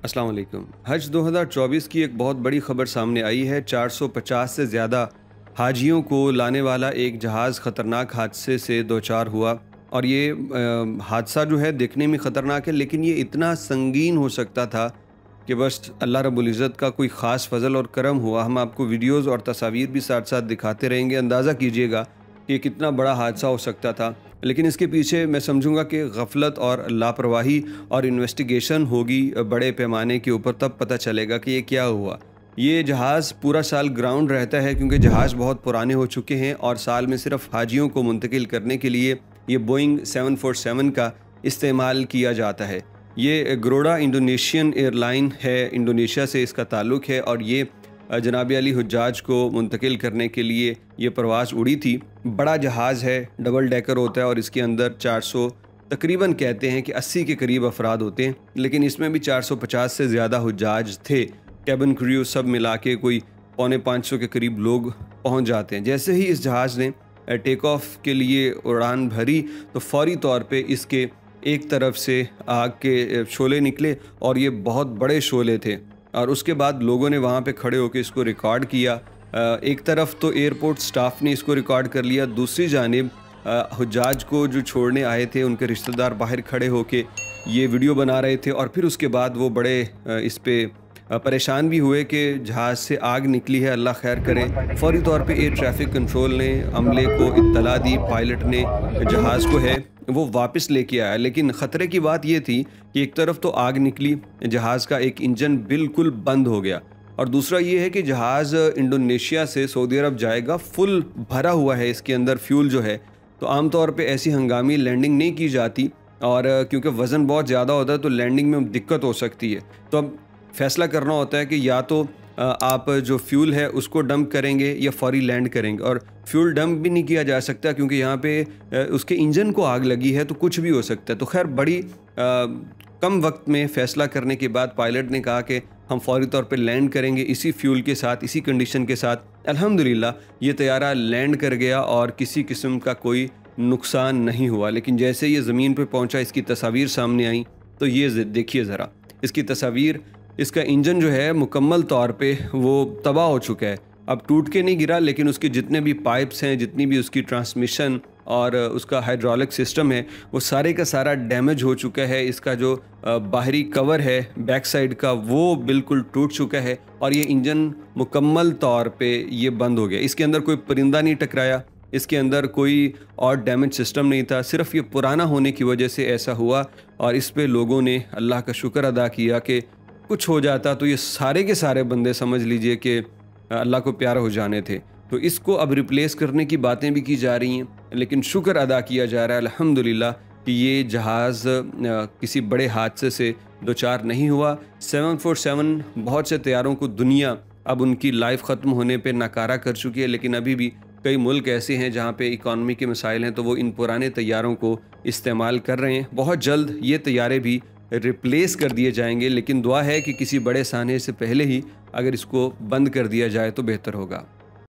अस्सलाम वालेकुम। हज 2024 की एक बहुत बड़ी खबर सामने आई है। 450 से ज़्यादा हाजियों को लाने वाला एक जहाज़ ख़तरनाक हादसे से दो चार हुआ और ये हादसा जो है देखने में ख़तरनाक है, लेकिन ये इतना संगीन हो सकता था कि बस अल्लाह रब्बुल इज़्ज़त का कोई ख़ास फ़ज़ल और करम हुआ। हम आपको वीडियोज़ और तस्वीर भी साथ साथ दिखाते रहेंगे। अंदाज़ा कीजिएगा कि कितना बड़ा हादसा हो सकता था, लेकिन इसके पीछे मैं समझूंगा कि गफलत और लापरवाही और इन्वेस्टिगेशन होगी बड़े पैमाने के ऊपर, तब पता चलेगा कि ये क्या हुआ। ये जहाज़ पूरा साल ग्राउंड रहता है क्योंकि जहाज़ बहुत पुराने हो चुके हैं और साल में सिर्फ हाजियों को मुंतकिल करने के लिए ये बोइंग 747 का इस्तेमाल किया जाता है। ये गरोडा इंडोनेशियन एयरलाइन है, इंडोनेशिया से इसका ताल्लुक़ है और ये जनाब अली हुज्जाज को मुंतकिल करने के लिए ये परवाज़ उड़ी थी। बड़ा जहाज़ है, डबल डेकर होता है और इसके अंदर 400 तकरीबन कहते हैं कि 80 के करीब अफराद होते हैं, लेकिन इसमें भी 450 से ज़्यादा हुज्जाज थे। कैबिन क्रू सब मिला के कोई पौने 500 के करीब लोग पहुंच जाते हैं। जैसे ही इस जहाज़ ने टेक ऑफ के लिए उड़ान भरी तो फौरी तौर पे इसके एक तरफ से आग के शोले निकले और ये बहुत बड़े शोले थे और उसके बाद लोगों ने वहाँ पे खड़े होकर इसको रिकॉर्ड किया। एक तरफ तो एयरपोर्ट स्टाफ ने इसको रिकॉर्ड कर लिया, दूसरी जानिब हुज्जाज को जो छोड़ने आए थे उनके रिश्तेदार बाहर खड़े होके ये वीडियो बना रहे थे और फिर उसके बाद वो बड़े इस पे परेशान भी हुए कि जहाज़ से आग निकली है, अल्लाह खैर करे। फौरी तौर पे एयर ट्रैफिक कंट्रोल ने अमले को इत्तला दी, पायलट ने जहाज़ को है वो वापस लेके आया। लेकिन ख़तरे की बात ये थी कि एक तरफ तो आग निकली, जहाज़ का एक इंजन बिल्कुल बंद हो गया और दूसरा ये है कि जहाज़ इंडोनेशिया से सऊदी अरब जाएगा, फुल भरा हुआ है, इसके अंदर फ्यूल जो है। तो आमतौर पे ऐसी हंगामी लैंडिंग नहीं की जाती और क्योंकि वज़न बहुत ज़्यादा होता है तो लैंडिंग में दिक्कत हो सकती है। तो अब फैसला करना होता है कि या तो आप जो फ्यूल है उसको डंप करेंगे या फौरी लैंड करेंगे, और फ्यूल डंप भी नहीं किया जा सकता क्योंकि यहाँ पे उसके इंजन को आग लगी है तो कुछ भी हो सकता है। तो खैर बड़ी कम वक्त में फ़ैसला करने के बाद पायलट ने कहा कि हम फौरी तौर पे लैंड करेंगे इसी फ्यूल के साथ, इसी कंडीशन के साथ। अल्हम्दुलिल्लाह ये तैयारा लैंड कर गया और किसी किस्म का कोई नुकसान नहीं हुआ। लेकिन जैसे ये ज़मीन पे पहुंचा, इसकी तस्वीर सामने आई तो ये देखिए ज़रा इसकी तस्वीर। इसका इंजन जो है मुकम्मल तौर पे वो तबाह हो चुका है। अब टूट के नहीं गिरा, लेकिन उसके जितने भी पाइप्स हैं, जितनी भी उसकी ट्रांसमिशन और उसका हाइड्रोलिक सिस्टम है, वो सारे का सारा डैमेज हो चुका है। इसका जो बाहरी कवर है बैक साइड का वो बिल्कुल टूट चुका है और ये इंजन मुकम्मल तौर पे ये बंद हो गया। इसके अंदर कोई परिंदा नहीं टकराया, इसके अंदर कोई और डैमेज सिस्टम नहीं था, सिर्फ ये पुराना होने की वजह से ऐसा हुआ। और इस पे लोगों ने अल्लाह का शुक्र अदा किया कि कुछ हो जाता तो ये सारे के सारे बंदे समझ लीजिए कि अल्लाह को प्यार हो जाने थे। तो इसको अब रिप्लेस करने की बातें भी की जा रही हैं, लेकिन शुक्र अदा किया जा रहा है अल्हम्दुलिल्लाह कि ये जहाज़ किसी बड़े हादसे से दो चार नहीं हुआ। 747 बहुत से तैयारों को दुनिया अब उनकी लाइफ ख़त्म होने पे नकारा कर चुकी है, लेकिन अभी भी कई मुल्क ऐसे हैं जहाँ पे इकॉनमी के मसाइल हैं तो वो इन पुराने तैयारों को इस्तेमाल कर रहे हैं। बहुत जल्द ये तैयारे भी रिप्लेस कर दिए जाएंगे, लेकिन दुआ है कि किसी बड़े साने से पहले ही अगर इसको बंद कर दिया जाए तो बेहतर होगा।